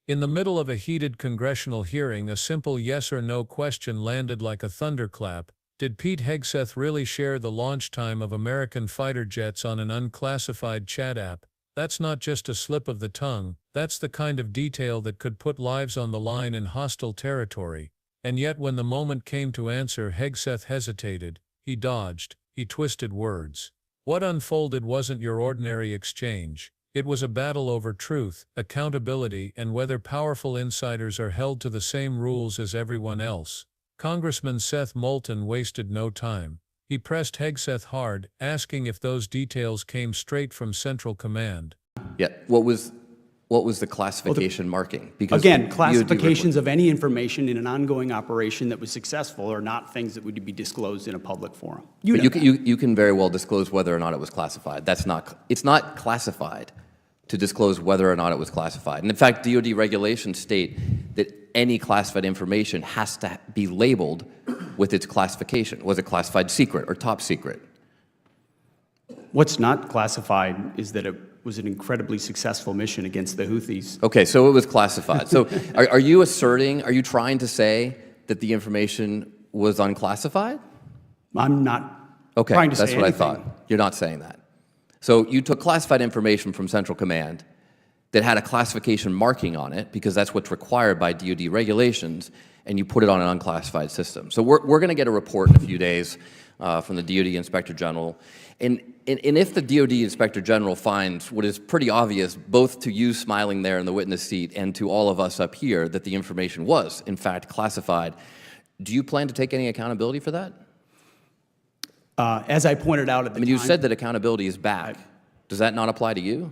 In the middle of a heated congressional hearing, a simple yes or no question landed like a thunderclap. Did Pete Hegseth really share the launch time of American fighter jets on an unclassified chat app? That's not just a slip of the tongue, that's the kind of detail that could put lives on the line in hostile territory. And yet when the moment came to answer, Hegseth hesitated, he dodged, he twisted words. What unfolded wasn't your ordinary exchange. It was a battle over truth, accountability, and whether powerful insiders are held to the same rules as everyone else. Congressman Seth Moulton wasted no time. He pressed Hegseth hard, asking if those details came straight from Central Command. Yeah, what was the classification marking? Because again, classifications of any information in an ongoing operation that was successful are not things that would be disclosed in a public forum. You can very well disclose whether or not it was classified. It's not classified to disclose whether or not it was classified. And in fact, DoD regulations state that any classified information has to be labeled with its classification. Was it classified secret or top secret? What's not classified is that it was an incredibly successful mission against the Houthis. Okay, so it was classified. So are you trying to say that the information was unclassified? I'm not trying to say anything. Okay, that's what I thought. You're not saying that. So you took classified information from Central Command that had a classification marking on it, because that's what's required by DoD regulations, and you put it on an unclassified system. So we're going to get a report in a few days from the DoD Inspector General. And if the DoD Inspector General finds what is pretty obvious, both to you smiling there in the witness seat and to all of us up here, that the information was, in fact, classified, do you plan to take any accountability for that? As I pointed out at the time... you said that accountability is back. Does that not apply to you?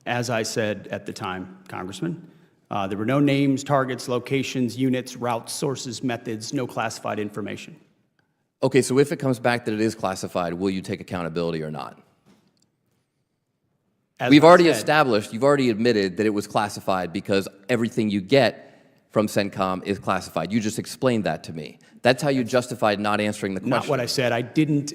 As I said at the time, Congressman, there were no names, targets, locations, units, routes, sources, methods, no classified information. Okay, so if it comes back that it is classified, will you take accountability or not? You've already admitted that it was classified because everything you get from CENTCOM is classified. You just explained that to me. That's how you justified not answering the question. Not what I said. I didn't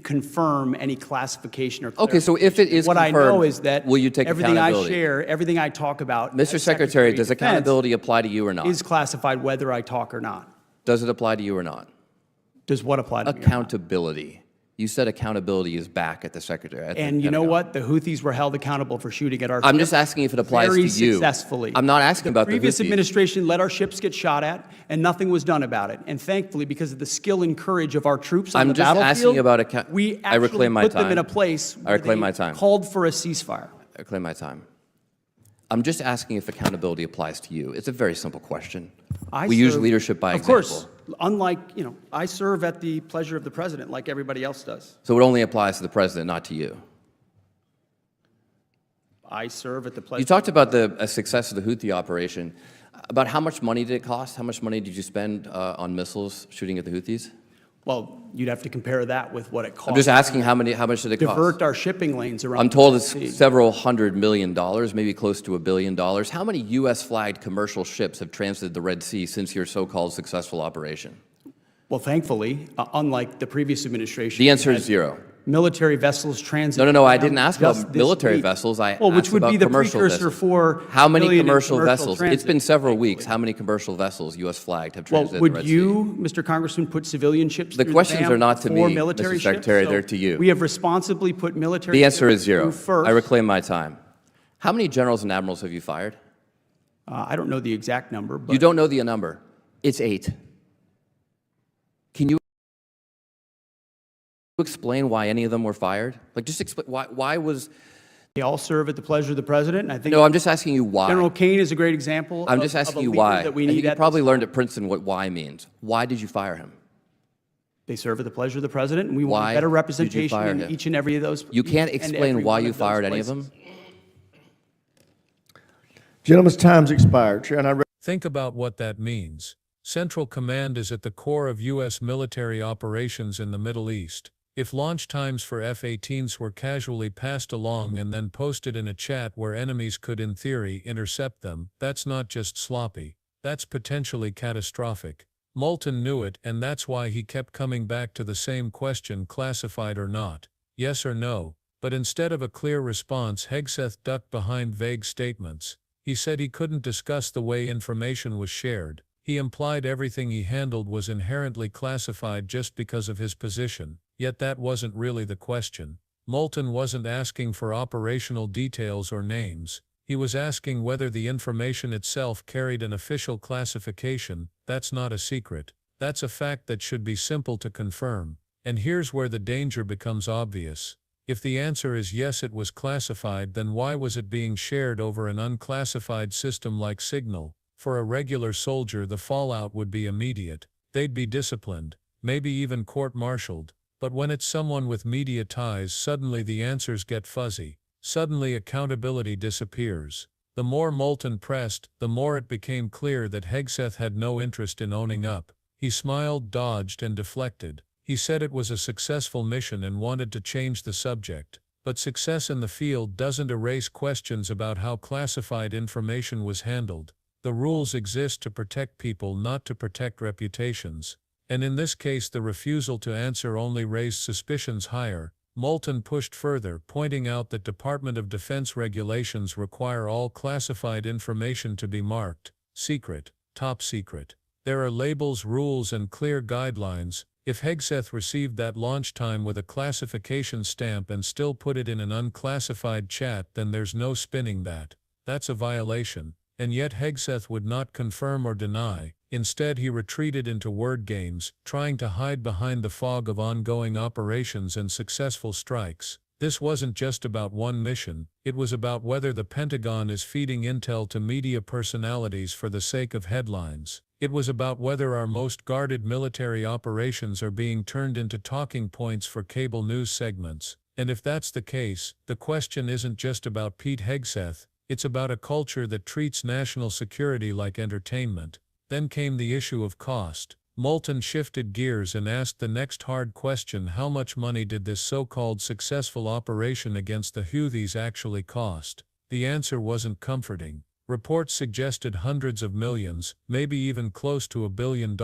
confirm any classification or Okay, so if it is what confirmed, I know is that will you take everything I accountability? share, everything I talk about, Mr. Secretary, does accountability apply to you or not? Is classified whether I talk or not. Does it apply to you or not? Does what apply to me? Accountability. You said accountability is back at the Secretary. And you know what? The Houthis were held accountable for shooting at our I'm just asking if it applies to you. Very successfully. I'm not asking about the Houthis. The previous administration let our ships get shot at, and nothing was done about it. And thankfully, because of the skill and courage of our troops on the battlefield, asking about we I reclaim my put them time. in a place I where reclaim they my time. called for a ceasefire. I reclaim my time. I'm just asking if accountability applies to you. It's a very simple question. We use leadership by example. Of course. Unlike, I serve at the pleasure of the president like everybody else does. So it only applies to the president, not to you. I serve at the pleasure. You talked about the success of the Houthi operation. About how much money did it cost? How much money did you spend on missiles shooting at the Houthis? Well, you'd have to compare that with what it cost. I'm just asking how much did it cost? Divert our shipping lanes around. I'm told it's several $100 million, maybe close to $1 billion. How many U.S. flagged commercial ships have transited the Red Sea since your so-called successful operation? Well, thankfully, unlike the previous administration, the answer is zero. Military vessels transit. No, I didn't ask about military vessels. I asked which would about be the commercial precursor vessels. for how many commercial vessels? Transit. It's been several weeks. How many commercial vessels, U.S. flagged, have transited the Red Sea? Well, would you, Mr. Congressman, put civilian ships The through questions dam are not to me, military Mr. Secretary. ships? They're to you. We have responsibly put military The answer is ships zero. through first. I reclaim my time. How many generals and admirals have you fired? I don't know the exact number. But You don't know the number. It's 8. Can you explain why any of them were fired? Like, just explain why was... They all serve at the pleasure of the president. And I think No, I'm just asking you why. General Kane is a great example. I'm just asking you why. That we And need you probably learned at Princeton what why means. Why did you fire him? They serve at the pleasure of the president, and we Why want better did you representation fire in him? each and every of those. You can't explain why you fired any of them? Gentleman's time's expired. Chair, and I Think about what that means. Central Command is at the core of U.S. military operations in the Middle East. If launch times for F-18s were casually passed along and then posted in a chat where enemies could in theory intercept them, that's not just sloppy, that's potentially catastrophic. Moulton knew it, and that's why he kept coming back to the same question: classified or not, yes or no. But instead of a clear response, Hegseth ducked behind vague statements. He said he couldn't discuss the way information was shared. He implied everything he handled was inherently classified just because of his position, yet that wasn't really the question. Moulton wasn't asking for operational details or names. He was asking whether the information itself carried an official classification. That's not a secret. That's a fact that should be simple to confirm. And here's where the danger becomes obvious. If the answer is yes, it was classified, then why was it being shared over an unclassified system like Signal? For a regular soldier, the fallout would be immediate. They'd be disciplined, maybe even court-martialed. But when it's someone with media ties, suddenly the answers get fuzzy. Suddenly accountability disappears. The more Moulton pressed, the more it became clear that Hegseth had no interest in owning up. He smiled, dodged, and deflected. He said it was a successful mission and wanted to change the subject. But success in the field doesn't erase questions about how classified information was handled. The rules exist to protect people, not to protect reputations. And in this case, the refusal to answer only raised suspicions higher. Moulton pushed further, pointing out that Department of Defense regulations require all classified information to be marked secret, top secret. There are labels, rules, and clear guidelines. If Hegseth received that launch time with a classification stamp and still put it in an unclassified chat, then there's no spinning that. That's a violation. And yet Hegseth would not confirm or deny. Instead, he retreated into word games, trying to hide behind the fog of ongoing operations and successful strikes. This wasn't just about one mission, it was about whether the Pentagon is feeding intel to media personalities for the sake of headlines. It was about whether our most guarded military operations are being turned into talking points for cable news segments. And if that's the case, the question isn't just about Pete Hegseth, it's about a culture that treats national security like entertainment. Then came the issue of cost. Moulton shifted gears and asked the next hard question: how much money did this so-called successful operation against the Houthis actually cost? The answer wasn't comforting. Reports suggested hundreds of millions, maybe even close to $1 billion.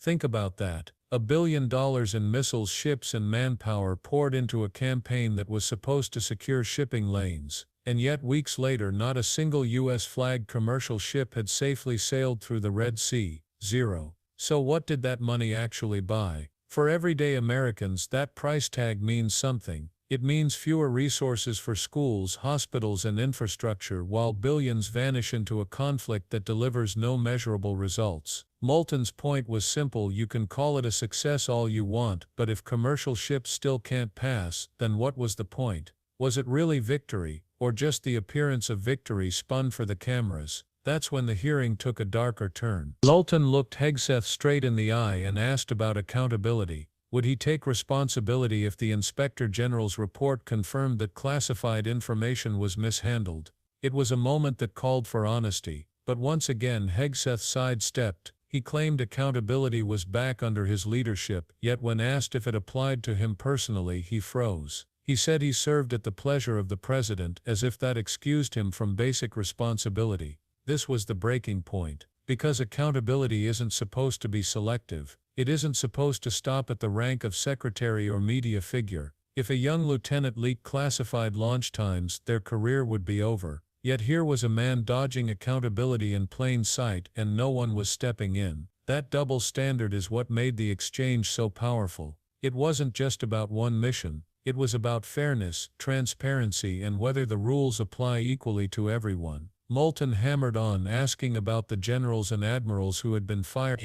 Think about that. $1 billion in missiles, ships, and manpower poured into a campaign that was supposed to secure shipping lanes. And yet weeks later, not a single U.S.-flagged commercial ship had safely sailed through the Red Sea. Zero. So what did that money actually buy? For everyday Americans, that price tag means something. It means fewer resources for schools, hospitals, and infrastructure, while billions vanish into a conflict that delivers no measurable results. Moulton's point was simple: you can call it a success all you want, but if commercial ships still can't pass, then what was the point? Was it really victory, or just the appearance of victory spun for the cameras? That's when the hearing took a darker turn. Moulton looked Hegseth straight in the eye and asked about accountability. Would he take responsibility if the Inspector General's report confirmed that classified information was mishandled? It was a moment that called for honesty, but once again Hegseth sidestepped. He claimed accountability was back under his leadership, yet when asked if it applied to him personally, he froze. He said he served at the pleasure of the president, as if that excused him from basic responsibility. This was the breaking point, because accountability isn't supposed to be selective. It isn't supposed to stop at the rank of secretary or media figure. If a young lieutenant leaked classified launch times, their career would be over. Yet here was a man dodging accountability in plain sight, and no one was stepping in. That double standard is what made the exchange so powerful. It wasn't just about one mission. It was about fairness, transparency, and whether the rules apply equally to everyone. Moulton hammered on, asking about the generals and admirals who had been fired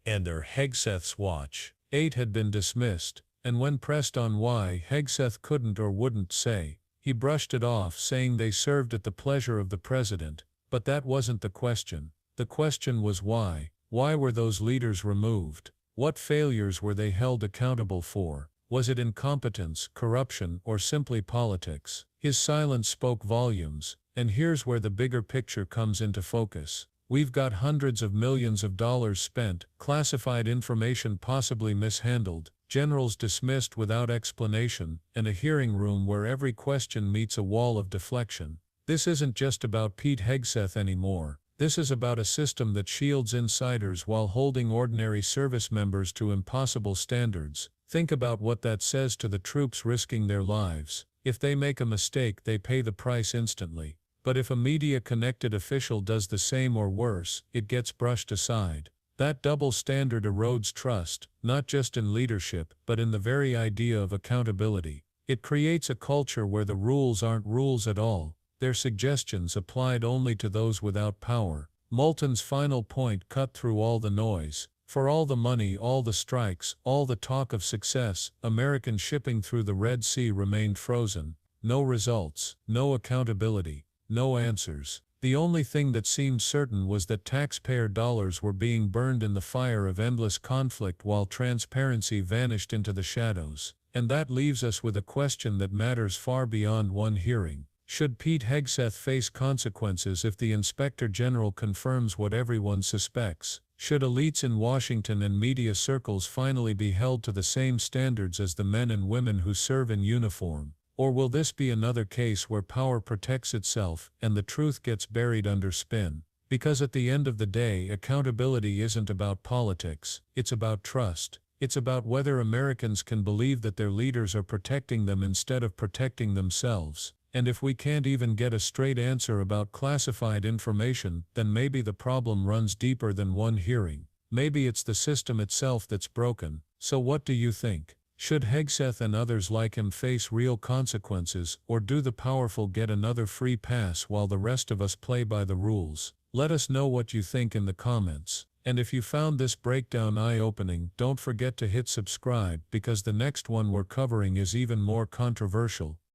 under Hegseth's watch. 8 had been dismissed, and when pressed on why, Hegseth couldn't or wouldn't say. He brushed it off, saying they served at the pleasure of the president. But that wasn't the question. The question was why. Why were those leaders removed? What failures were they held accountable for? Was it incompetence, corruption, or simply politics? His silence spoke volumes. And here's where the bigger picture comes into focus. We've got hundreds of millions of dollars spent, classified information possibly mishandled, generals dismissed without explanation, and a hearing room where every question meets a wall of deflection. This isn't just about Pete Hegseth anymore. This is about a system that shields insiders while holding ordinary service members to impossible standards. Think about what that says to the troops risking their lives. If they make a mistake, they pay the price instantly. But if a media-connected official does the same or worse, it gets brushed aside. That double standard erodes trust, not just in leadership, but in the very idea of accountability. It creates a culture where the rules aren't rules at all, they're suggestions applied only to those without power. Moulton's final point cut through all the noise. For all the money, all the strikes, all the talk of success, American shipping through the Red Sea remained frozen. No results, no accountability, no answers. The only thing that seemed certain was that taxpayer dollars were being burned in the fire of endless conflict while transparency vanished into the shadows. And that leaves us with a question that matters far beyond one hearing. Should Pete Hegseth face consequences if the Inspector General confirms what everyone suspects? Should elites in Washington and media circles finally be held to the same standards as the men and women who serve in uniform? Or will this be another case where power protects itself and the truth gets buried under spin? Because at the end of the day, accountability isn't about politics, it's about trust. It's about whether Americans can believe that their leaders are protecting them instead of protecting themselves. And if we can't even get a straight answer about classified information, then maybe the problem runs deeper than one hearing. Maybe it's the system itself that's broken. So what do you think? Should Hegseth and others like him face real consequences, or do the powerful get another free pass while the rest of us play by the rules? Let us know what you think in the comments. And if you found this breakdown eye-opening, don't forget to hit subscribe because the next one we're covering is even more controversial.